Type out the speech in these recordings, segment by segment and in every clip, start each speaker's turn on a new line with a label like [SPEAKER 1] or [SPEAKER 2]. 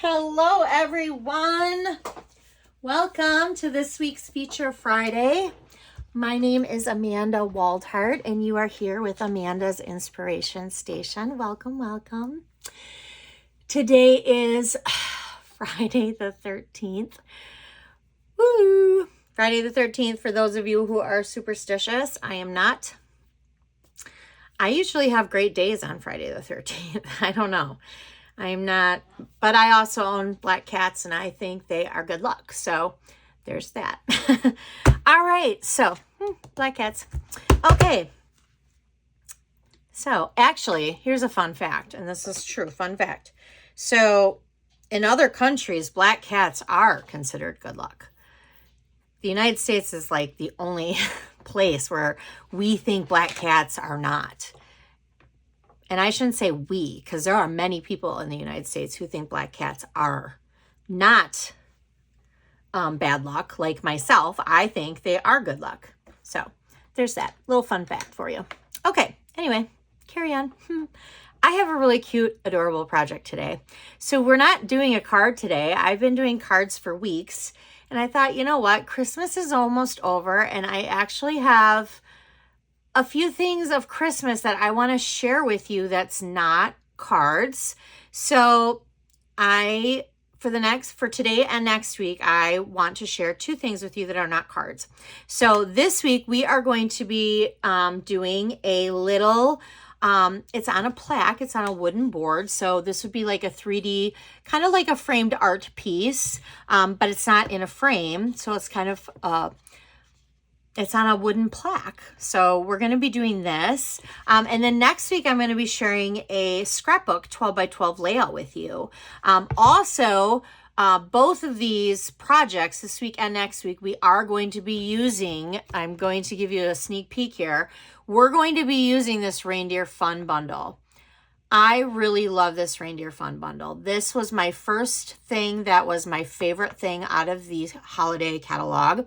[SPEAKER 1] Hello, everyone. Welcome to this week's Feature Friday. My name is Amanda Waldhart, and you are here with Amanda's Inspiration Station. Welcome, welcome. Today is Friday the 13th. Woo! Friday the 13th, for those of you who are superstitious. I am not. I usually have great days on Friday the 13th. I don't know. I'm not, but I also own black cats and I think they are good luck. So there's that. All right. So black cats. Okay. So actually, here's a fun fact, and this is true. Fun fact. So in other countries, black cats are considered good luck. The United States is like the only place where we think black cats are not. And I shouldn't say we, because there are many people in the United States who think black cats are not bad luck. Like myself, I think they are good luck. So there's that little fun fact for you. Okay, anyway, carry on. I have a really cute, adorable project today. So we're not doing a card today. I've been doing cards for weeks. And I thought, you know what? Christmas is almost over. And I actually have a few things of Christmas that I want to share with you that's not cards. So for today and next week, I want to share two things with you that are not cards. So this week we are going to be doing a little, it's on a plaque, it's on a wooden board. So this would be like a 3D, kind of like a framed art piece, but it's not in a frame. So it's kind of, it's on a wooden plaque. So we're going to be doing this. And then next week, I'm going to be sharing a scrapbook 12 by 12 layout with you. Also, both of these projects, this week and next week, we are going to be using, I'm going to give you a sneak peek here. We're going to be using this Reindeer Fun Bundle. I really love this Reindeer Fun Bundle. This was my first thing that was my favorite thing out of the holiday catalog.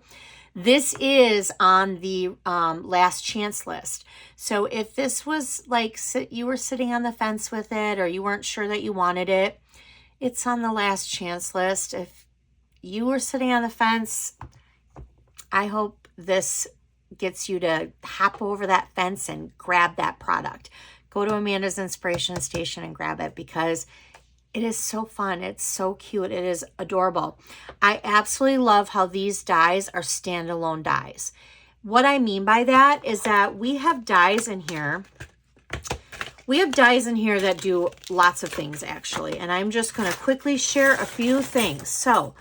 [SPEAKER 1] This is on the last chance list. So if this was like you were sitting on the fence with it or you weren't sure that you wanted it, it's on the last chance list. If you were sitting on the fence, I hope this gets you to hop over that fence and grab that product. Go to Amanda's Inspiration Station and grab it because it is so fun. It's so cute. It is adorable. I absolutely love how these dies are standalone dies. What I mean by that is that we have dies in here. We have dies in here that do lots of things, actually. And I'm just going to quickly share a few things. So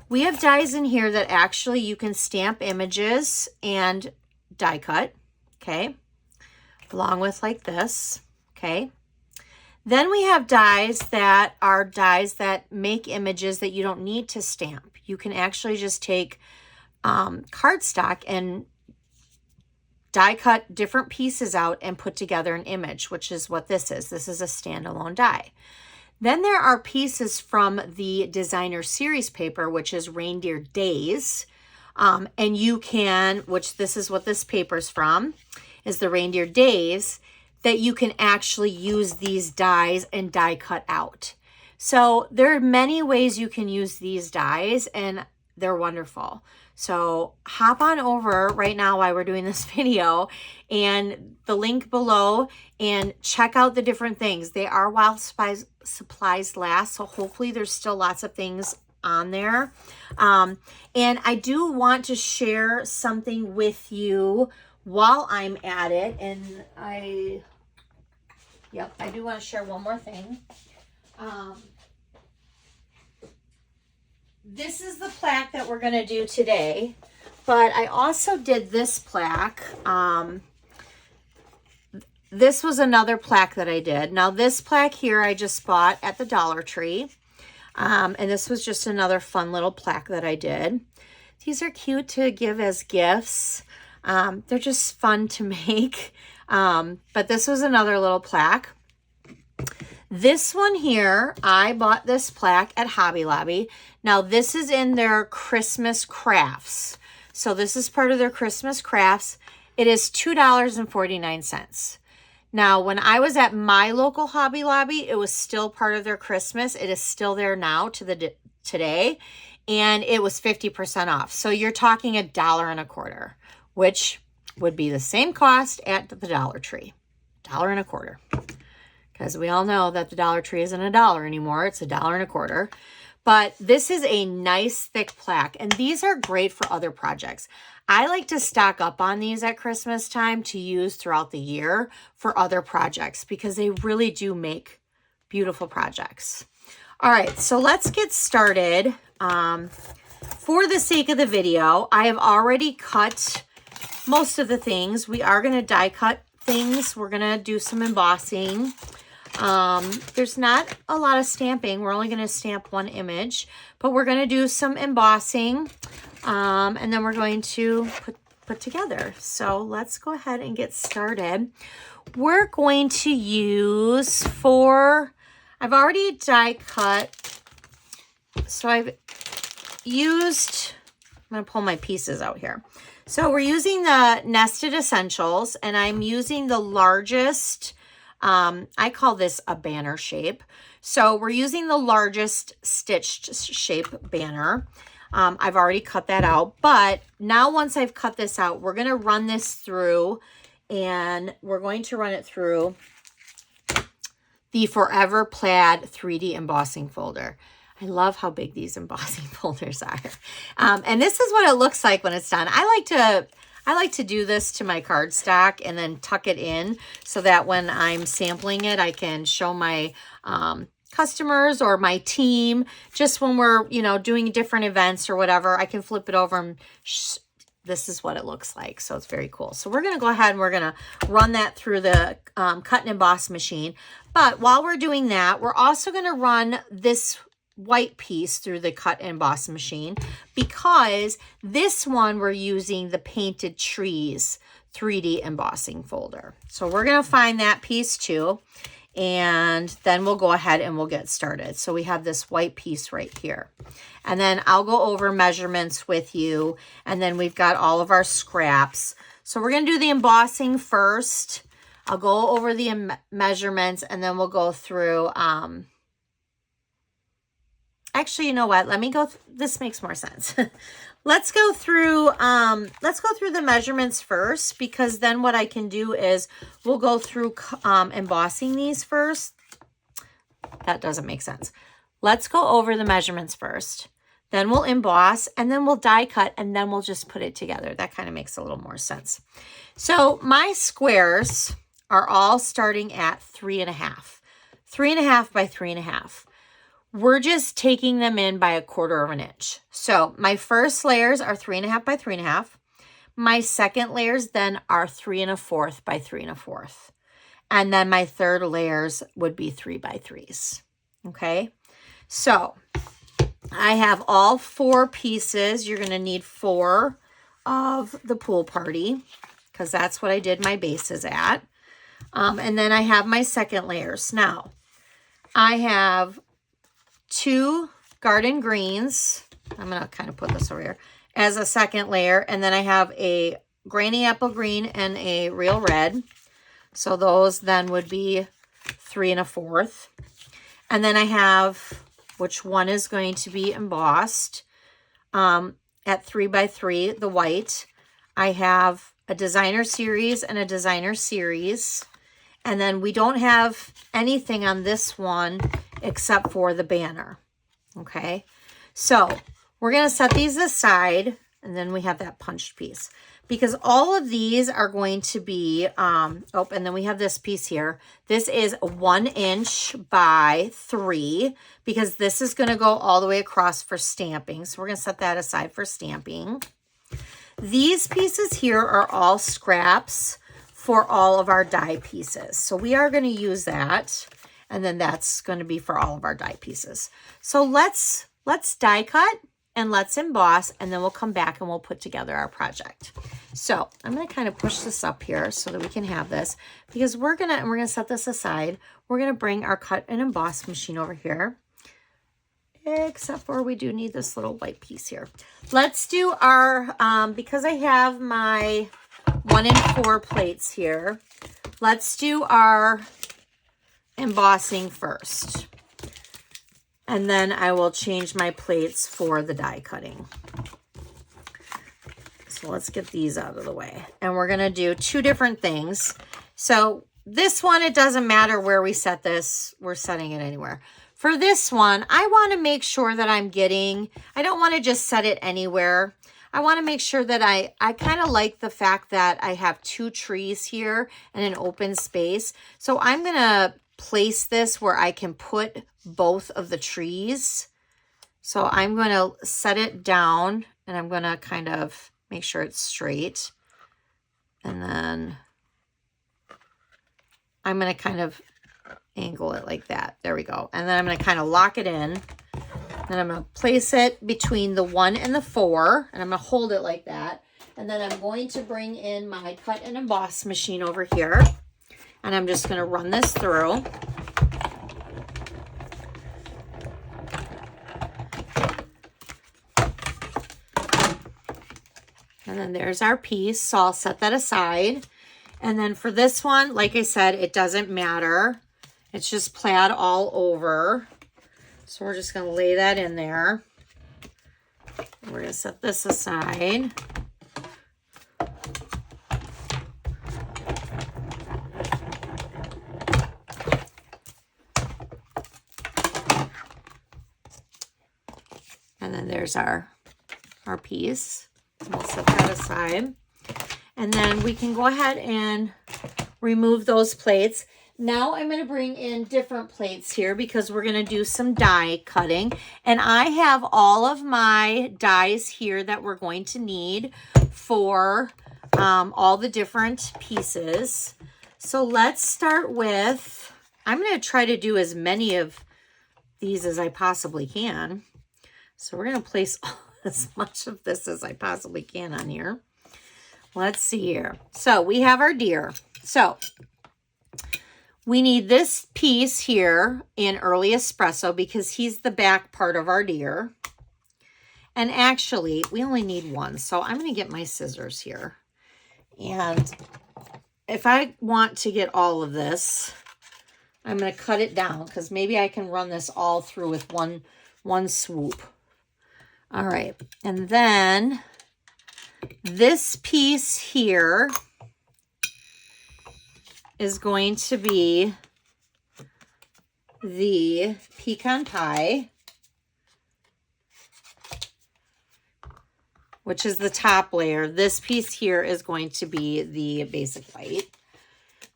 [SPEAKER 1] we have dies in here that actually you can stamp images and die cut. Okay. Along with like this. Okay. Then we have dies that are dies that make images that you don't need to stamp. You can actually just take cardstock and die cut different pieces out and put together an image, which is what this is. This is a standalone die. Then there are pieces from the designer series paper, which is Reindeer Days. And you can, which this is what this paper's from, is the Reindeer Days, that you can actually use these dies and die cut out. So there are many ways you can use these dies and they're wonderful. So hop on over right now while we're doing this video and the link below and check out the different things. They are while supplies last, so hopefully there's still lots of things on there. And I do want to share something with you while I'm at it, and I do want to share one more thing. This is the plaque that we're going to do today, but I also did this plaque. This was another plaque that I did. Now this plaque here I just bought at the Dollar Tree. And this was just another fun little plaque that I did. These are cute to give as gifts. They're just fun to make. But this was another little plaque. This one here, I bought this plaque at Hobby Lobby. Now this is in their Christmas crafts. So this is part of their Christmas crafts. It is $2.49. Now, when I was at my local Hobby Lobby, it was still part of their Christmas. It is still there now to today, and it was 50% off. So you're talking $1.25, which would be the same cost at the Dollar Tree. $1.25. Because we all know that the Dollar Tree isn't $1 anymore. It's $1.25. But this is a nice thick plaque, and these are great for other projects. I like to stock up on these at Christmas time to use throughout the year for other projects because they really do make beautiful projects. All right, so let's get started. For the sake of the video, I have already cut most of the things. We are going to die cut things. We're going to do some embossing. There's not a lot of stamping. We're only going to stamp one image, but we're going to do some embossing. And then we're going to put together. So let's go ahead and get started. We're going to use I've already die cut. So I'm going to pull my pieces out here. So we're using the Nested Essentials, and I'm using the largest, I call this a banner shape. So we're using the largest stitched shape banner. I've already cut that out, but now once I've cut this out, we're going to run this through, and we're going to run it through the Forever Plaid 3D embossing folder. I love how big these embossing folders are. And this is what it looks like when it's done. I like to do this to my cardstock and then tuck it in so that when I'm sampling it, I can show my customers or my team, just when we're, doing different events or whatever, I can flip it over and this is what it looks like. So it's very cool. So we're going to go ahead and we're going to run that through the cut and emboss machine. But while we're doing that, we're also going to run this white piece through the cut and emboss machine because this one we're using the Painted Trees 3D embossing folder. So we're going to find that piece too. And then we'll go ahead and we'll get started. So we have this white piece right here. And then I'll go over measurements with you. And then we've got all of our scraps. So we're going to do the embossing first. I'll go over the measurements and then we'll go through. Actually, you know what? Let me go. This makes more sense. Let's go through the measurements first, because then what I can do is we'll go through embossing these first. That doesn't make sense. Let's go over the measurements first. Then we'll emboss, and then we'll die cut, and then we'll just put it together. That kind of makes a little more sense. So my squares are all starting at 3.5. 3.5 by 3.5. We're just taking them in by 1/4 inch. So my first layers are 3.5 by 3.5. My second layers then are 3.25 by 3.25. And then my third layers would be 3 by 3s. Okay. So I have all 4 pieces. You're going to need 4 of the pool party because that's what I did my bases at. And then I have my second layers. Now I have 2 garden greens. I'm going to kind of put this over here as a second layer. And then I have a granny apple green and a real red. So those then would be 3.25. And then I have, which one is going to be embossed at 3 by 3, the white. I have a designer series and a designer series. And then we don't have anything on this one except for the banner. Okay, so we're going to set these aside, and then we have that punched piece because all of these are going to be, and then we have this piece here. This is 1 inch by 3 because this is going to go all the way across for stamping. So we're going to set that aside for stamping. These pieces here are all scraps for all of our die pieces. So we are going to use that. And then that's going to be for all of our die pieces. So let's die cut and let's emboss, and then we'll come back and we'll put together our project. So I'm going to kind of push this up here so that we can have this, because we're going to set this aside. We're going to bring our cut and emboss machine over here, except for we do need this little white piece here. Let's do our, because I have my 1 in 4 plates here, let's do our embossing first. And then I will change my plates for the die cutting. So let's get these out of the way. And we're gonna do 2 different things. So this one, it doesn't matter where we set this. We're setting it anywhere. For this one, I wanna make sure that I'm getting, I don't wanna just set it anywhere. I wanna make sure that I kind of like the fact that I have 2 trees here and an open space. So I'm gonna place this where I can put both of the trees. So I'm going to set it down and I'm going to kind of make sure it's straight. And then I'm going to kind of angle it like that. There we go. And then I'm going to kind of lock it in. Then I'm going to place it between the 1 and the 4. And I'm going to hold it like that. And then I'm going to bring in my cut and emboss machine over here. And I'm just going to run this through. And then there's our piece. So I'll set that aside. And then for this one, like I said, it doesn't matter. It's just plaid all over. So we're just going to lay that in there. We're going to set this aside. And then there's our piece. We'll set that aside. And then we can go ahead and remove those plates. Now I'm going to bring in different plates here because we're going to do some die cutting. And I have all of my dies here that we're going to need for all the different pieces. So let's start with, I'm going to try to do as many of these as I possibly can. So we're going to place as much of this as I possibly can on here. Let's see here. So we have our deer. So we need this piece here in early espresso because he's the back part of our deer. And actually, we only need 1. So I'm going to get my scissors here. And if I want to get all of this, I'm going to cut it down because maybe I can run this all through with one swoop. All right, and then this piece here is going to be the pecan pie, which is the top layer. This piece here is going to be the basic white.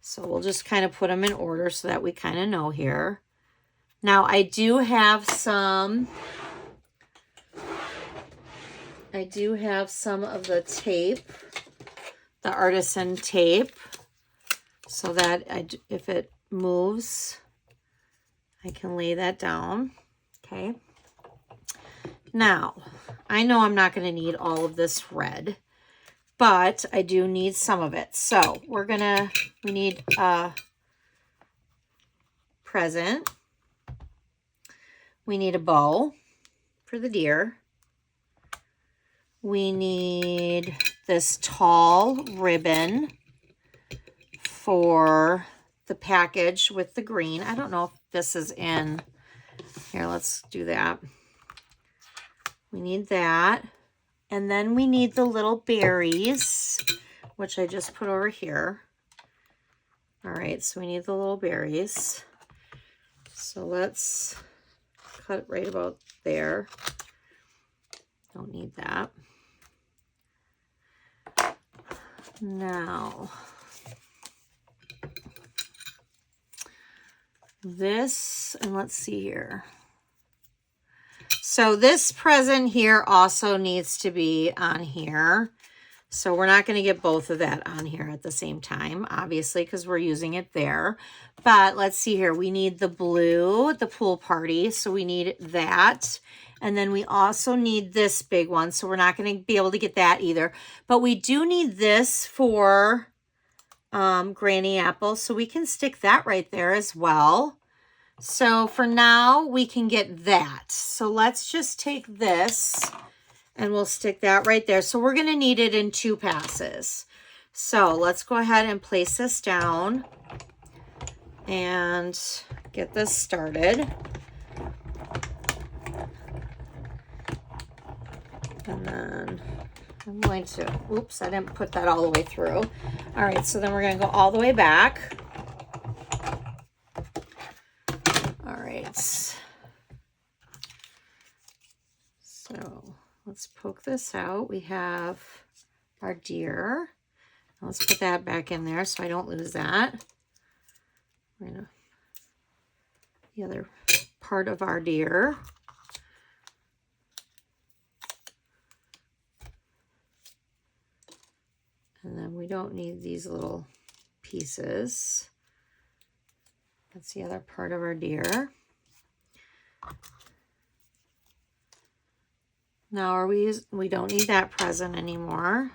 [SPEAKER 1] So we'll just kind of put them in order so that we kind of know here. Now I do have some of the tape, the artisan tape, so that if it moves, I can lay that down. Okay. Now, I know I'm not going to need all of this red, but I do need some of it. So we need a present. We need a bow for the deer. We need this tall ribbon for the package with the green. I don't know if this is in here. Let's do that. We need that. And then we need the little berries, which I just put over here. All right, so we need the little berries. So let's cut right about there. Don't need that. Now, this, and let's see here. So this present here also needs to be on here. So we're not going to get both of that on here at the same time, obviously, because we're using it there. But let's see here. We need the blue, the pool party. So we need that. And then we also need this big one. So we're not going to be able to get that either. But we do need this for Granny Apple. So we can stick that right there as well. So for now, we can get that. So let's just take this and we'll stick that right there. So we're going to need it in 2 passes. So let's go ahead and place this down and get this started. And then I'm going to, oops, I didn't put that all the way through. All right, so then we're going to go all the way back. All right. So let's poke this out. We have our deer. Let's put that back in there so I don't lose that. We're gonna, the other part of our deer. And then we don't need these little pieces. That's the other part of our deer. Now we don't need that present anymore.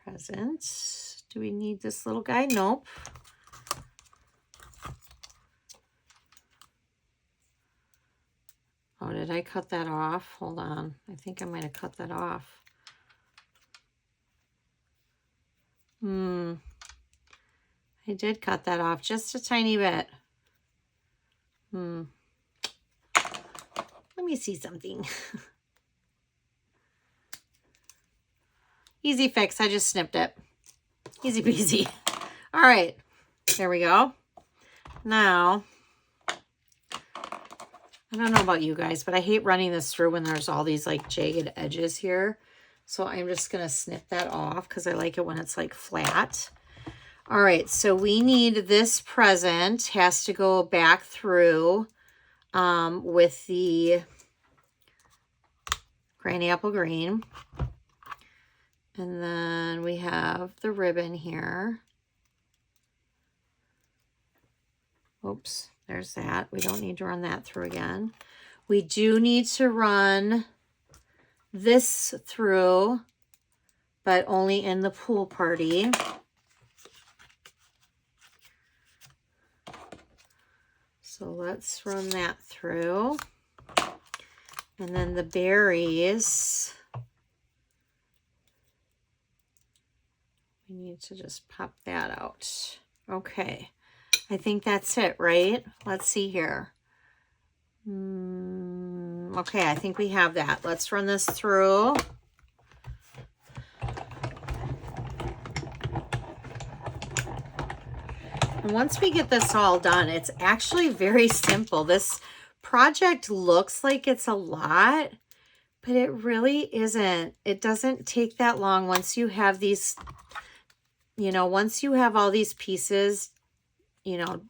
[SPEAKER 1] Present. Do we need this little guy? Nope. Oh, did I cut that off? Hold on. I think I might have cut that off. I did cut that off just a tiny bit. Let me see something. Easy fix. I just snipped it. Easy peasy. All right. There we go. Now, I don't know about you guys, but I hate running this through when there's all these like jagged edges here. So I'm just going to snip that off because I like it when it's like flat. All right, so we need this present has to go back through with the granny apple green. And then we have the ribbon here. Oops, there's that. We don't need to run that through again. We do need to run this through, but only in the pool party. So let's run that through. And then the berries, we need to just pop that out. Okay, I think that's it, right? Let's see here. Okay, I think we have that. Let's run this through. And once we get this all done, it's actually very simple. This project looks like it's a lot, but it really isn't. It doesn't take that long once you have these, you know, once you have all these pieces, you know,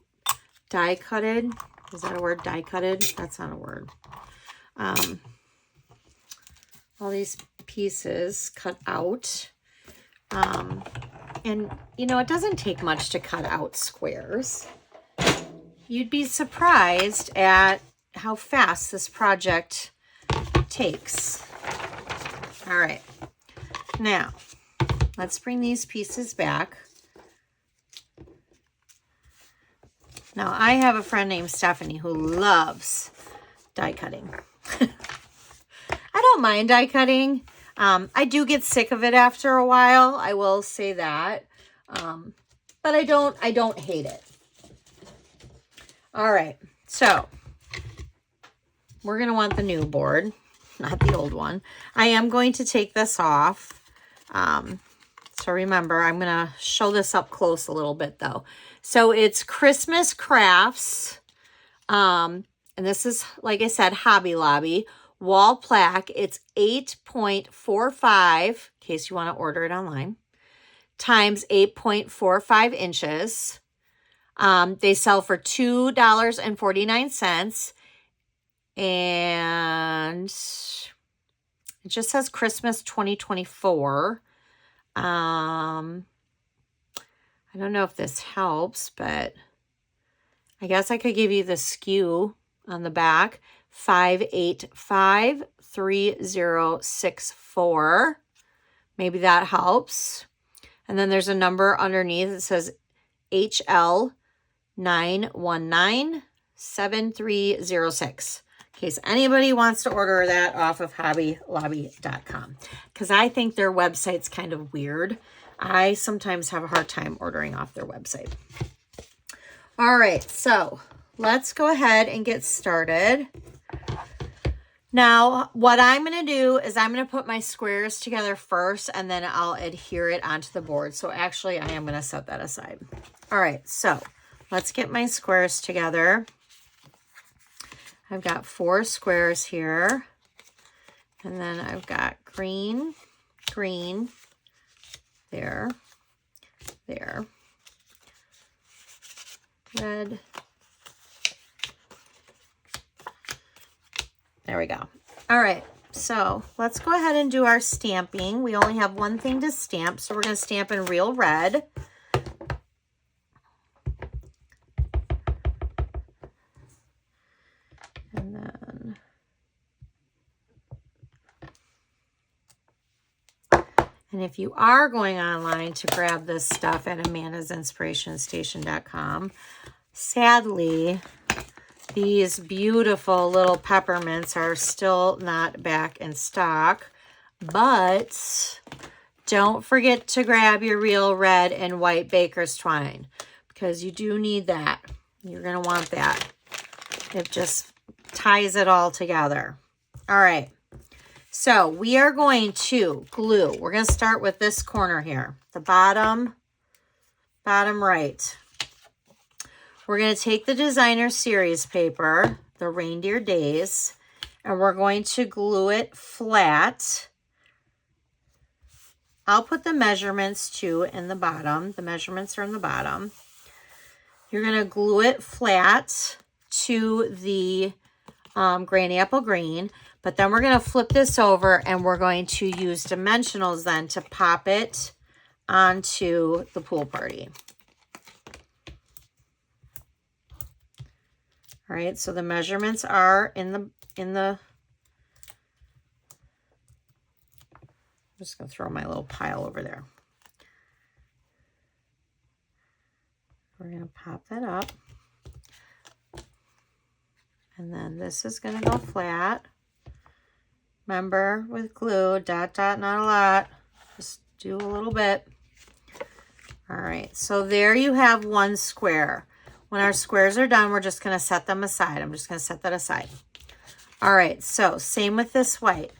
[SPEAKER 1] die cutted. Is that a word? Die cutted? That's not a word. All these pieces cut out. And, you know, it doesn't take much to cut out squares. You'd be surprised at how fast this project takes. All right. Now, let's bring these pieces back. Now, I have a friend named Stephanie who loves die cutting. I don't mind die cutting. I do get sick of it after a while. I will say that. But I don't hate it. All right. So we're going to want the new board, not the old one. I am going to take this off. So remember, I'm going to show this up close a little bit though. So it's Christmas Crafts. And this is, like I said, Hobby Lobby. Wall plaque. It's 8.45, in case you want to order it online, times 8.45 inches. They sell for $2.49. And it just says Christmas 2024. I don't know if this helps, but I guess I could give you the SKU on the back. 5853064. Maybe that helps. And then there's a number underneath. It says HL9197306. in case anybody wants to order that off of hobbylobby.com, because I think their website's kind of weird. I sometimes have a hard time ordering off their website. All right, so let's go ahead and get started. Now, what I'm going to do is I'm going to put my squares together first, and then I'll adhere it onto the board. So actually, I am going to set that aside. All right, so let's get my squares together. I've got 4 squares here, and then I've got green, green, there, there, red. There we go. All right, so let's go ahead and do our stamping. We only have one thing to stamp, so we're going to stamp in real red. And then if you are going online to grab this stuff at amandasinspirationstation.com, sadly, these beautiful little peppermints are still not back in stock, but don't forget to grab your real red and white baker's twine, because you do need that. You're going to want that. It just ties it all together. All right. So we are going to glue. We're going to start with this corner here, the bottom right. We're going to take the designer series paper, the Reindeer Days, and we're going to glue it flat. I'll put the measurements too in the bottom. The measurements are in the bottom. You're going to glue it flat to the Granny Apple Green, but then we're going to flip this over and we're going to use dimensionals then to pop it onto the pool party. All right, so the measurements are in the I'm just going to throw my little pile over there. We're going to pop that up. And then this is going to go flat. Remember, with glue, dot, dot, not a lot. Just do a little bit. All right, so there you have one square. When our squares are done, we're just going to set them aside. I'm just going to set that aside. All right, so same with this white.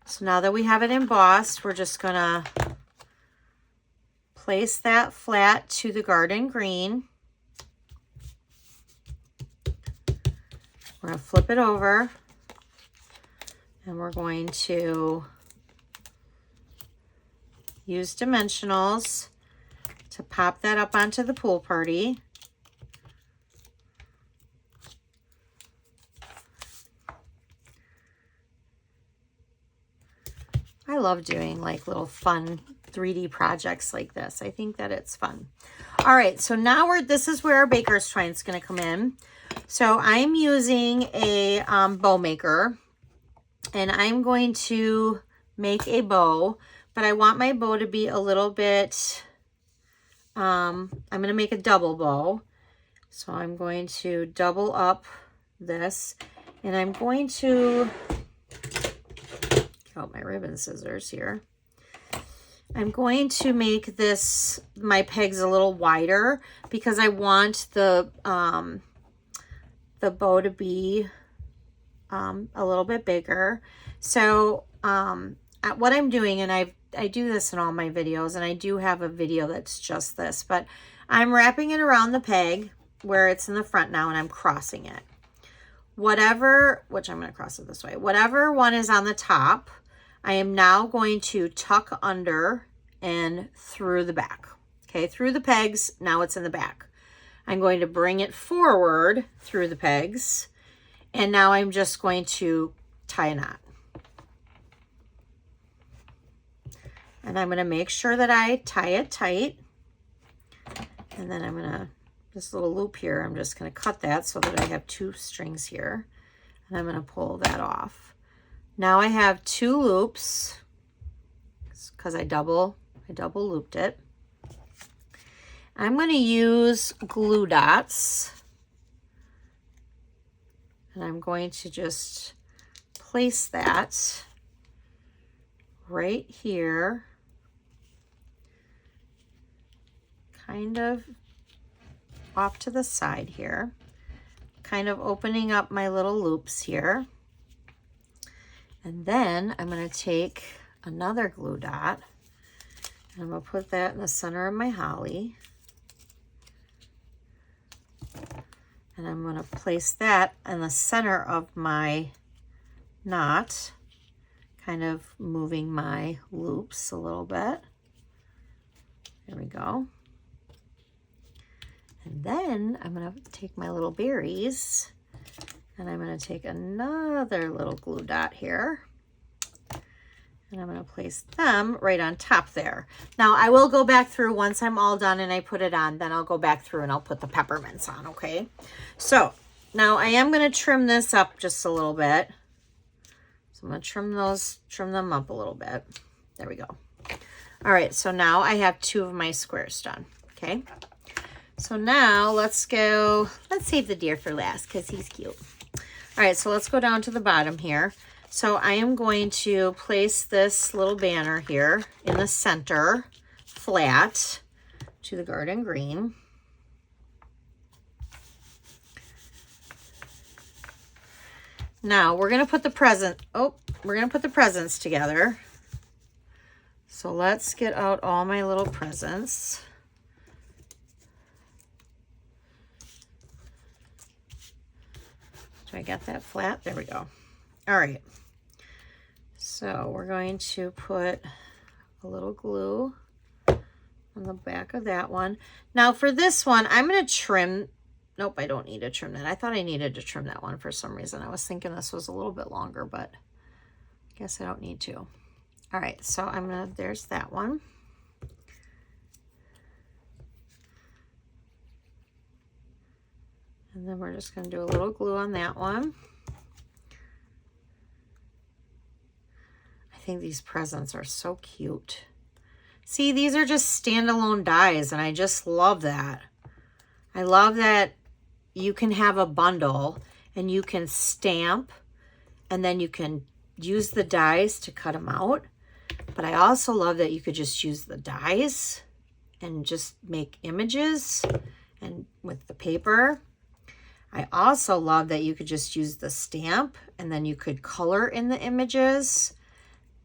[SPEAKER 1] So now that we have it embossed, we're just going to place that flat to the garden green. We're going to flip it over, and we're going to use dimensionals to pop that up onto the pool party. I love doing like little fun 3D projects like this. I think that it's fun. All right, so now this is where our baker's twine is going to come in. So I'm using a bow maker, and I'm going to make a bow, but I want my bow to be a little bit, I'm going to make a double bow. So I'm going to double up this, and I'm going to out my ribbon scissors here. I'm going to make this, my pegs a little wider, because I want the bow to be a little bit bigger. So what I'm doing, and I do this in all my videos, and I do have a video that's just this, but I'm wrapping it around the peg where it's in the front now, and I'm crossing it. Whatever, which I'm going to cross it this way, whatever one is on the top, I am now going to tuck under and through the back. Okay, through the pegs, now it's in the back. I'm going to bring it forward through the pegs, and now I'm just going to tie a knot. And I'm going to make sure that I tie it tight. And then I'm going to, this little loop here, I'm just going to cut that so that I have 2 strings here. And I'm going to pull that off. Now I have 2 loops because I double looped it. I'm going to use glue dots, And I'm going to just place that right here, kind of off to the side here, kind of opening up my little loops here. And then I'm going to take another glue dot and I'm going to put that in the center of my holly. And I'm going to place that in the center of my knot, kind of moving my loops a little bit. There we go. And then I'm going to take my little berries and I'm going to take another little glue dot here. And I'm going to place them right on top there. Now I will go back through once I'm all done and I put it on, then I'll go back through and I'll put the peppermints on, okay? So now I am going to trim this up just a little bit. So I'm going to trim them up a little bit. There we go. All right, so now I have 2 of my squares done, okay? So now let's save the deer for last because he's cute. All right, so let's go down to the bottom here. So I am going to place this little banner here in the center, flat, to the garden green. Now we're going to put the presents together. So let's get out all my little presents. Do I get that flat? There we go. All right. So we're going to put a little glue on the back of that one. Now for this one, I'm going to trim. Nope, I don't need to trim that. I thought I needed to trim that one for some reason. I was thinking this was a little bit longer, but I guess I don't need to. All right, so there's that one. And then we're just going to do a little glue on that one. I think these presents are so cute. See, these are just standalone dies, and I just love that. I love that you can have a bundle, and you can stamp, and then you can use the dies to cut them out. But I also love that you could just use the dies and just make images and with the paper. I also love that you could just use the stamp and then you could color in the images.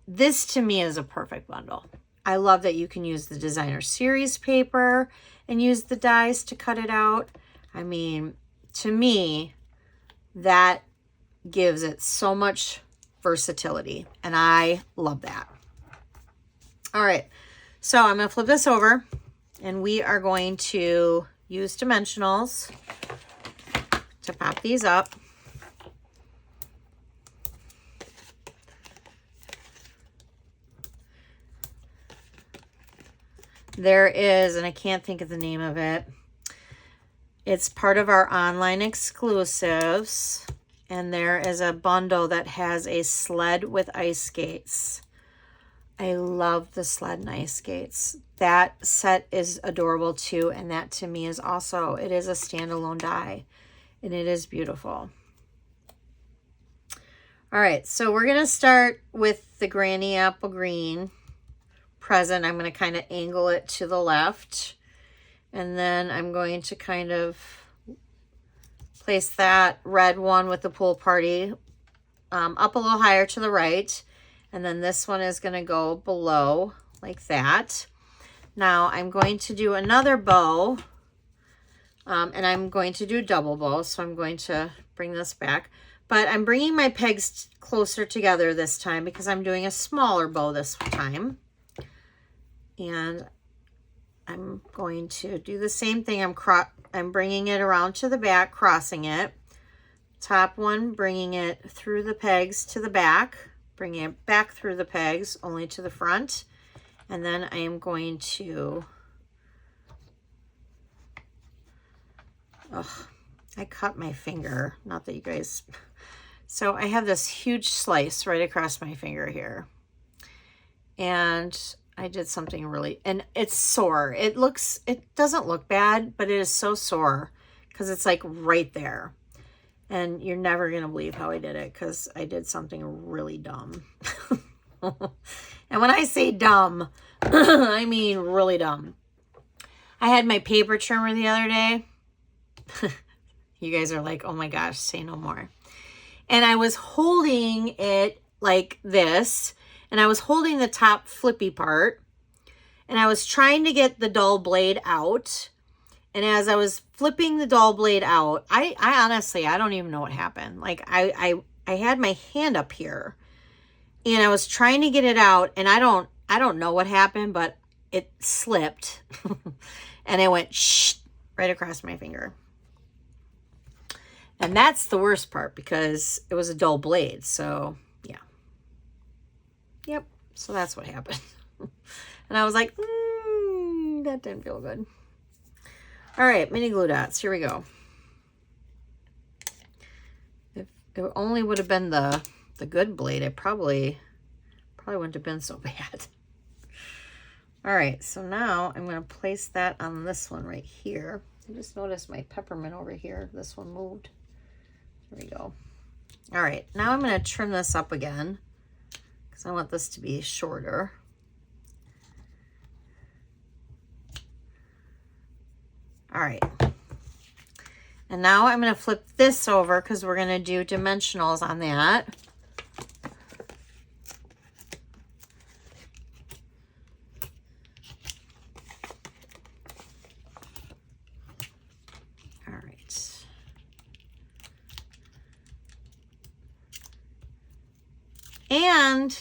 [SPEAKER 1] This to me is a perfect bundle. I love that you can use the designer series paper and use the dies to cut it out. I mean, to me, that gives it so much versatility and I love that. All right, so I'm going to flip this over and we are going to use dimensionals to pop these up. There is, and I can't think of the name of it. It's part of our online exclusives. And there is a bundle that has a sled with ice skates. I love the sled and ice skates. That set is adorable too. And that to me is also, it is a standalone die. And it is beautiful. All right, so we're going to start with the Granny Apple Green present. I'm going to kind of angle it to the left. And then I'm going to kind of place that red one with the pool party up a little higher to the right. And then this one is going to go below like that. Now I'm going to do another bow. And I'm going to do a double bow. So I'm going to bring this back. But I'm bringing my pegs closer together this time because I'm doing a smaller bow this time. And I'm going to do the same thing. I'm bringing it around to the back, crossing it. Top one, bringing it through the pegs to the back. Bringing it back through the pegs, only to the front. And then I am going to... Oh, I cut my finger. Not that you guys... So I have this huge slice right across my finger here. And I did something really... And it's sore. It doesn't look bad, but it is so sore because it's like right there. And you're never going to believe how I did it because I did something really dumb. And when I say dumb, I mean really dumb. I had my paper trimmer the other day. You guys are like, oh my gosh, say no more. And I was holding it like this, and I was holding the top flippy part, and I was trying to get the dull blade out. And as I was flipping the dull blade out, I honestly, I don't even know what happened. Like I had my hand up here, and I was trying to get it out, and I don't know what happened, but it slipped and it went shh right across my finger. And that's the worst part because it was a dull blade. So yeah. Yep. So that's what happened. And I was like, that didn't feel good. All right, mini glue dots. Here we go. If it only would have been the good blade, it probably wouldn't have been so bad. All right, so now I'm going to place that on this one right here. I just noticed my peppermint over here. This one moved. There we go. All right, now I'm going to trim this up again because I want this to be shorter. All right. And now I'm going to flip this over because we're going to do dimensionals on that. All right. And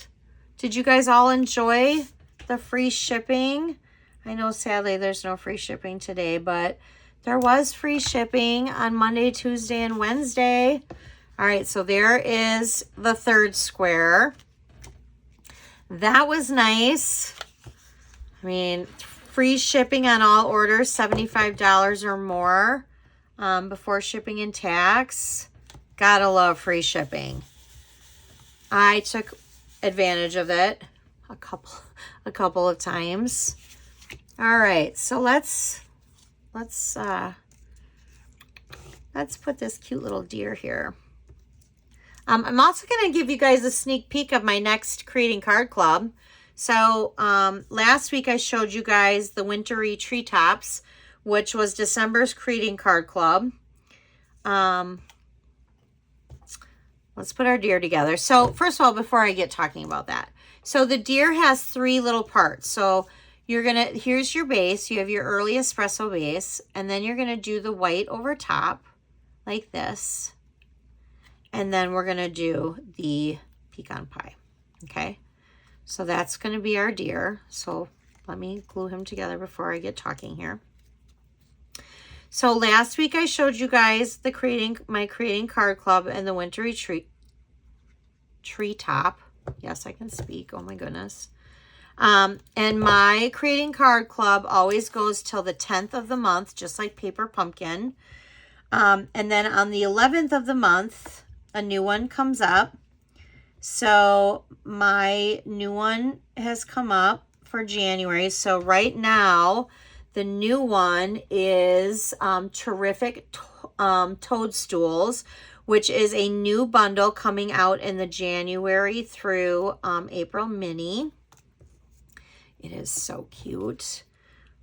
[SPEAKER 1] did you guys all enjoy the free shipping? I know sadly there's no free shipping today, but there was free shipping on Monday, Tuesday, and Wednesday. All right, so there is the third square. That was nice. I mean, free shipping on all orders, $75 or more before shipping and tax. Gotta love free shipping. I took advantage of it a couple of times. All right, so let's put this cute little deer here. I'm also going to give you guys a sneak peek of my next Creating Card Club. So last week I showed you guys the wintry treetops, which was December's Creating Card Club. Let's put our deer together. So first of all, before I get talking about that, so the deer has 3 little parts. So here's your base. You have your early espresso base, and then you're gonna do the white over top like this. And then we're gonna do the pecan pie, okay? So that's gonna be our deer. So let me glue him together before I get talking here. So last week I showed you guys my Creating Card Club and the wintry treetop. Yes, I can speak, oh my goodness. And my Creating Card Club always goes till the 10th of the month, just like Paper Pumpkin. And then on the 11th of the month, a new one comes up. So my new one has come up for January. So right now, the new one is Terrific Toadstools, which is a new bundle coming out in the January through April mini. It is so cute.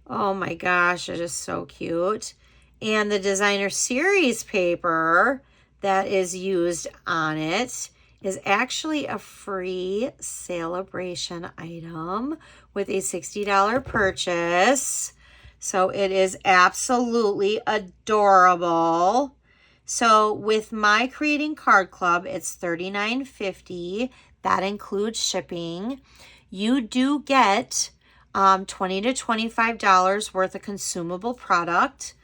[SPEAKER 1] Oh my gosh, it is so cute. And the designer series paper that is used on it is actually a free celebration item with a $60 purchase. So it is absolutely adorable. So with my Creating Card Club, it's $39.50. That includes shipping. You do get $20 to $25 worth of consumable product.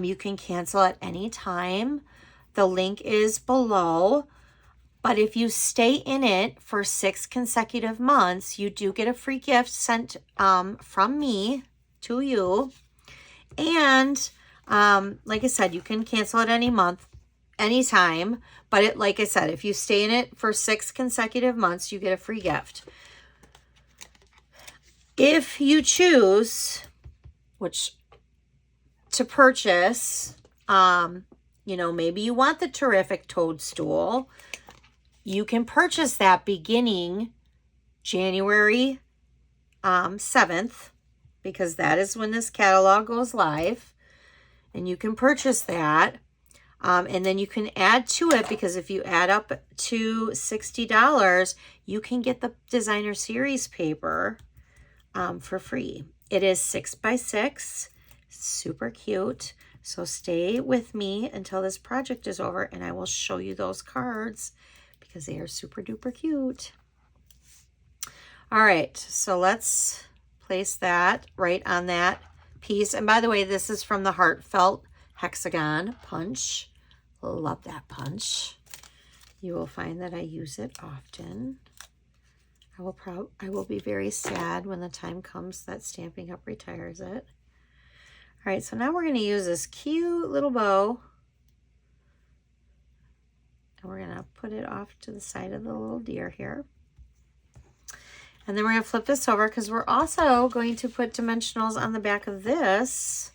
[SPEAKER 1] You can cancel at any time. The link is below. But if you stay in it for 6 consecutive months, you do get a free gift sent from me to you. And like I said, you can cancel at any month, anytime. But like I said, if you stay in it for 6 consecutive months, you get a free gift. If you choose to purchase you know, maybe you want the terrific Toadstool. You can purchase that beginning January 7th, because that is when this catalog goes live. And you can purchase that. And then you can add to it, because if you add up to $60, you can get the designer series paper for free. It is 6x6, super cute. So stay with me until this project is over and I will show you those cards because they are super duper cute. All right, so let's place that right on that piece. And by the way, this is from the Heartfelt Hexagon punch. Love that punch. You will find that I use it often. I will be very sad when the time comes that Stampin' Up! Retires it. All right, so now we're going to use this cute little bow. And we're going to put it off to the side of the little deer here. And then we're going to flip this over because we're also going to put dimensionals on the back of this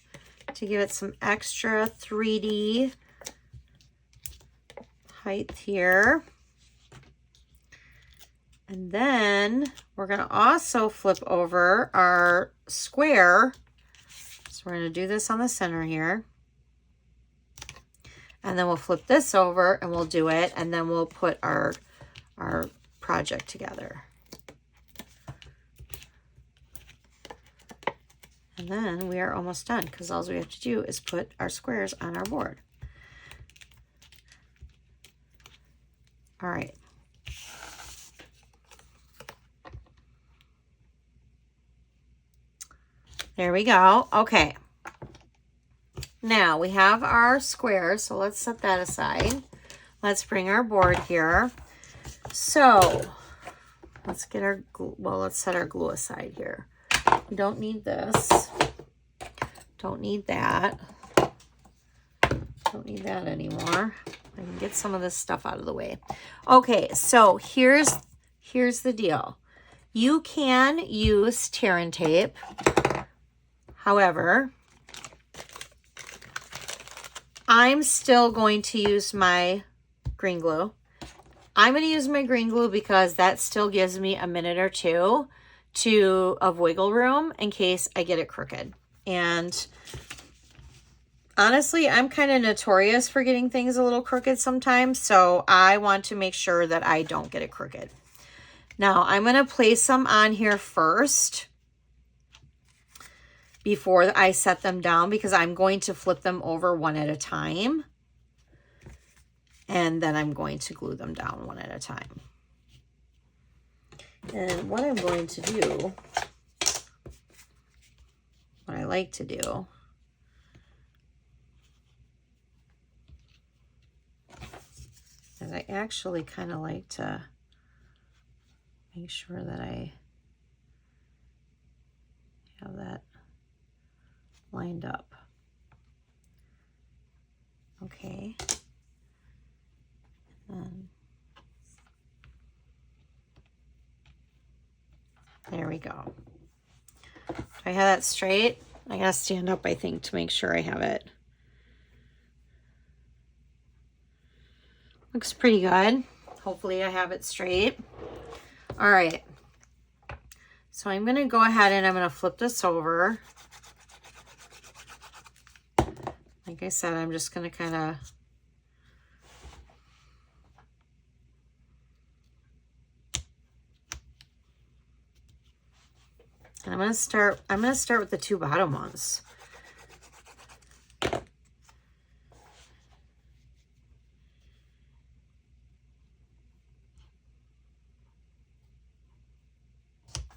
[SPEAKER 1] to give it some extra 3D height here. And then we're going to also flip over our square. So we're going to do this on the center here. And then we'll flip this over and we'll do it. And then we'll put our project together. And then we are almost done because all we have to do is put our squares on our board. All right. There we go. Okay. Now we have our squares, so let's set that aside. Let's bring our board here. So let's get our glue. Well, let's set our glue aside here. We don't need this. Don't need that. Don't need that anymore. I can get some of this stuff out of the way. Okay, so here's the deal. You can use tear and tape. However, I'm still going to use my green glue. I'm going to use my green glue because that still gives me a minute or two of wiggle room in case I get it crooked. And honestly, I'm kind of notorious for getting things a little crooked sometimes, so I want to make sure that I don't get it crooked. Now, I'm going to place them on here first before I set them down because I'm going to flip them over one at a time. And then I'm going to glue them down one at a time. And what I'm going to do, what I like to do, is I actually kind of like to make sure that I have that lined up. Okay. And there we go. Do I have that straight? I gotta stand up, I think, to make sure I have it. Looks pretty good. Hopefully I have it straight. All right. So I'm gonna go ahead and I'm gonna flip this over. Like I said, I'm just gonna kind of and I'm gonna start with the two bottom ones.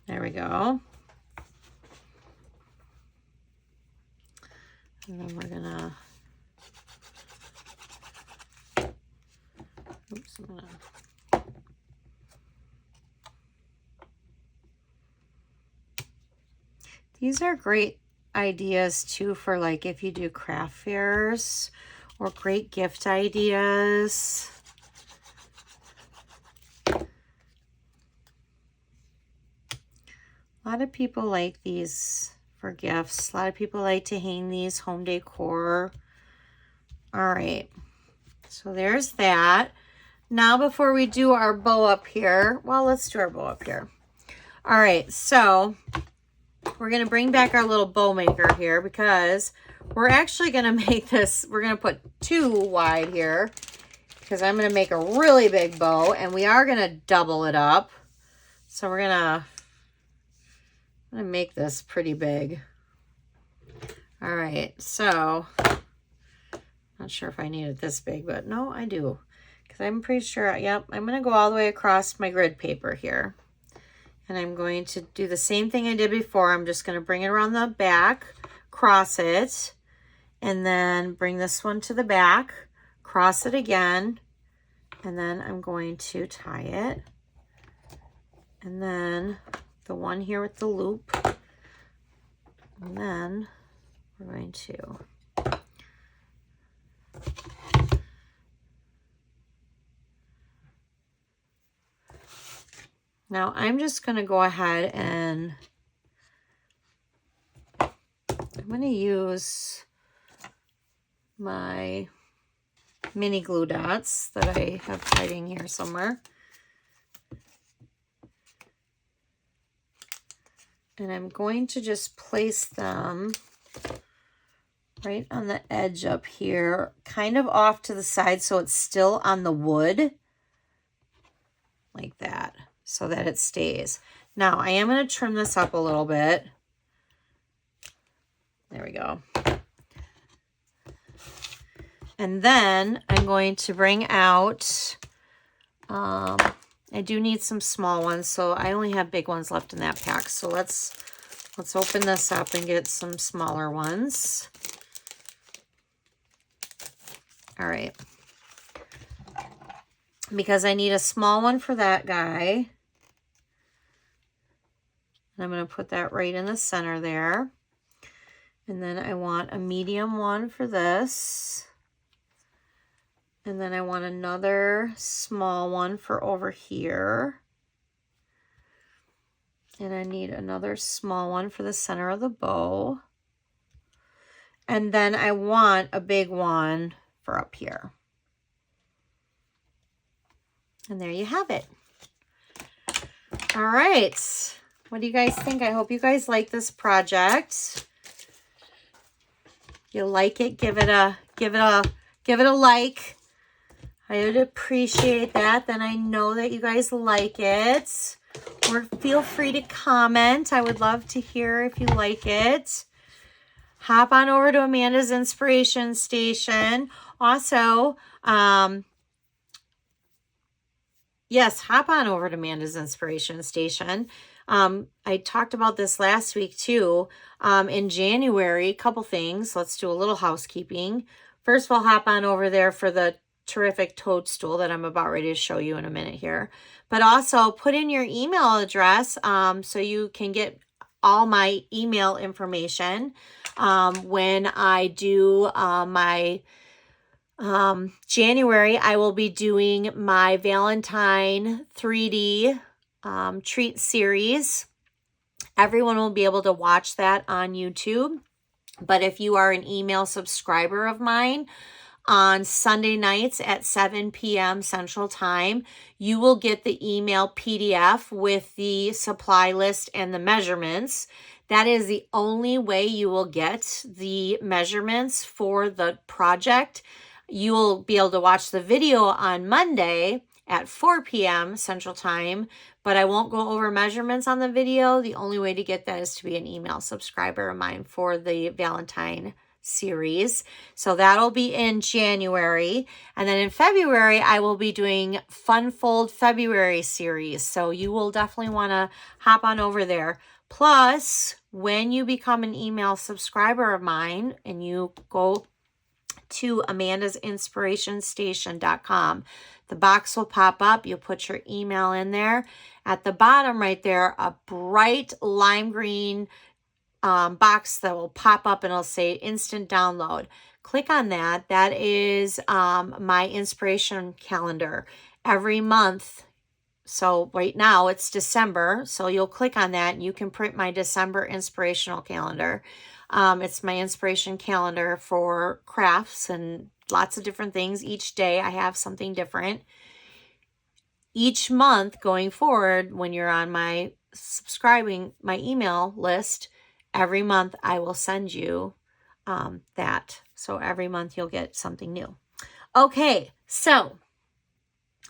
[SPEAKER 1] There we go. And then we're gonna, these are great ideas too for like if you do craft fairs or great gift ideas. A lot of people like these for gifts. A lot of people like to hang these home decor. All right, so there's that. Now before we do our bow up here, well, let's do our bow up here. All right, so we're going to bring back our little bow maker here because we're actually going to make this, we're going to put 2 wide here because I'm going to make a really big bow and we are going to double it up. So we're going to make this pretty big. All right, so not sure if I need it this big, but no, I do. Because I'm pretty sure, yep, I'm going to go all the way across my grid paper here. And I'm going to do the same thing I did before. I'm just going to bring it around the back, cross it, and then bring this one to the back, cross it again, and then I'm going to tie it. And then the one here with the loop. And then we're going to now I'm just going to go ahead and I'm going to use my mini glue dots that I have hiding here somewhere. And I'm going to just place them right on the edge up here, kind of off to the side so it's still on the wood, like that, so that it stays. Now, I am going to trim this up a little bit. There we go. And then I'm going to bring out, I do need some small ones, so I only have big ones left in that pack. So let's open this up and get some smaller ones. All right. Because I need a small one for that guy. And I'm going to put that right in the center there. And then I want a medium one for this. And then I want another small one for over here. And I need another small one for the center of the bow. And then I want a big one for up here. And there you have it. All right. What do you guys think? I hope you guys like this project. If you like it, give it a like. I would appreciate that. Then I know that you guys like it. Or feel free to comment. I would love to hear if you like it. Hop on over to Amanda's Inspiration Station. Also, yes, hop on over to Amanda's Inspiration Station. I talked about this last week too. In January, a couple things. Let's do a little housekeeping. First of all, hop on over there for the terrific Toadstool that I'm about ready to show you in a minute here. But also put in your email address so you can get all my email information when I do my January. I will be doing my Valentine 3D treat series. Everyone will be able to watch that on YouTube. But if you are an email subscriber of mine, on Sunday nights at 7 p.m. Central Time, you will get the email PDF with the supply list and the measurements. That is the only way you will get the measurements for the project. You will be able to watch the video on Monday at 4 p.m. Central Time, but I won't go over measurements on the video. The only way to get that is to be an email subscriber of mine for the Valentine series. So that'll be in January. And then in February, I will be doing Fun Fold February series. So you will definitely want to hop on over there. Plus, when you become an email subscriber of mine and you go to amandasinspirationstation.com, the box will pop up. You'll put your email in there. At the bottom right there, a bright lime green box that will pop up and it'll say instant download. Click on that. That is my inspiration calendar every month. So right now it's December. So you'll click on that and you can print my December inspirational calendar. It's my inspiration calendar for crafts and lots of different things. Each day I have something different. Each month going forward, when you're on my my email list, every month I will send you that. So every month you'll get something new. Okay, so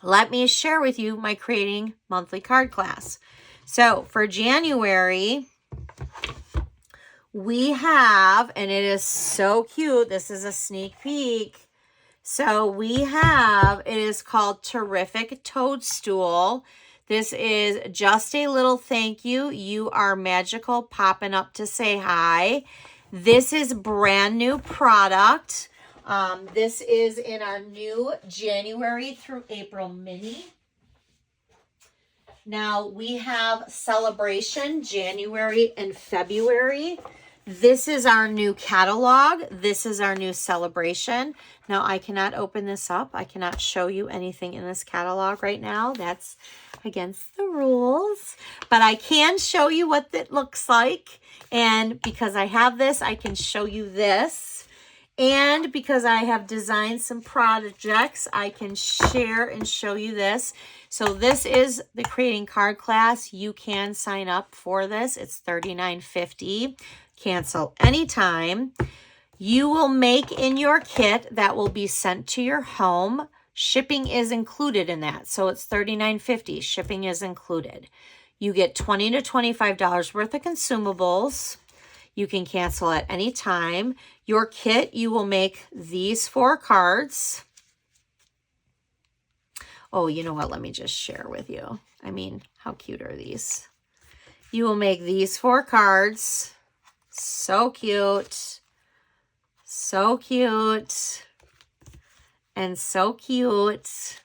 [SPEAKER 1] let me share with you my creating monthly card class. So for January, we have, and it is so cute, this is a sneak peek. So we have, it is called Terrific Toadstool. This is just a little thank you. You are magical, popping up to say hi. This is brand new product. This is in our new January through April mini. Now we have Celebration January and February. This is our new catalog. This is our new Celebration. Now I cannot open this up. I cannot show you anything in this catalog right now. That's against the rules. But I can show you what it looks like. And because I have this, I can show you this. And because I have designed some projects, I can share and show you this. So this is the creating card class. You can sign up for this. It's $39.50. Cancel anytime. You will make in your kit that will be sent to your home. Shipping is included in that. So it's $39.50. Shipping is included. You get $20 to $25 worth of consumables. You can cancel at any time. Your kit, you will make these 4 cards. Oh, you know what? Let me just share with you. I mean, how cute are these? You will make these 4 cards. So cute. So cute. And so cute.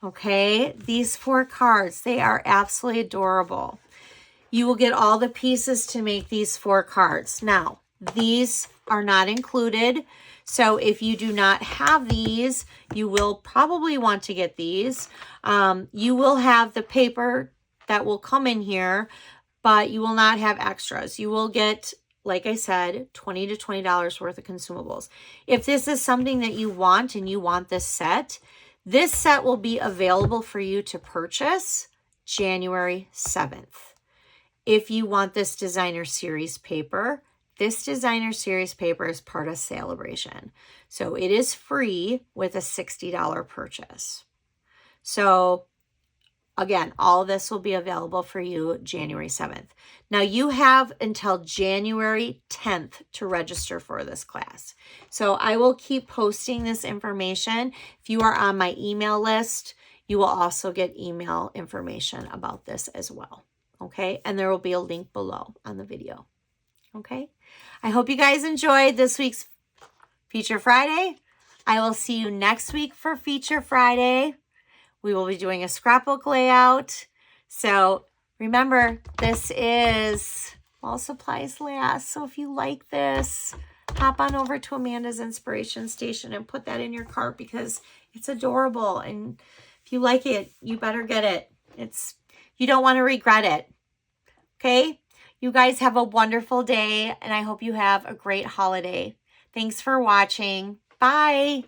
[SPEAKER 1] Okay, these 4 cards, they are absolutely adorable. You will get all the pieces to make these 4 cards. Now, these are not included. So if you do not have these, you will probably want to get these. You will have the paper that will come in here, but you will not have extras. You will get, like I said, $20 to $20 worth of consumables. If this is something that you want and you want this set will be available for you to purchase January 7th. If you want this designer series paper, this designer series paper is part of Celebration. So it is free with a $60 purchase. So again, all of this will be available for you January 7th. Now you have until January 10th to register for this class. So I will keep posting this information. If you are on my email list, you will also get email information about this as well. Okay, and there will be a link below on the video. Okay, I hope you guys enjoyed this week's Feature Friday. I will see you next week for Feature Friday. We will be doing a scrapbook layout. So remember, this is while supplies last. So if you like this, hop on over to Amanda's Inspiration Station and put that in your cart because it's adorable. And if you like it, you better get it. You don't want to regret it. Okay? You guys have a wonderful day, and I hope you have a great holiday. Thanks for watching. Bye.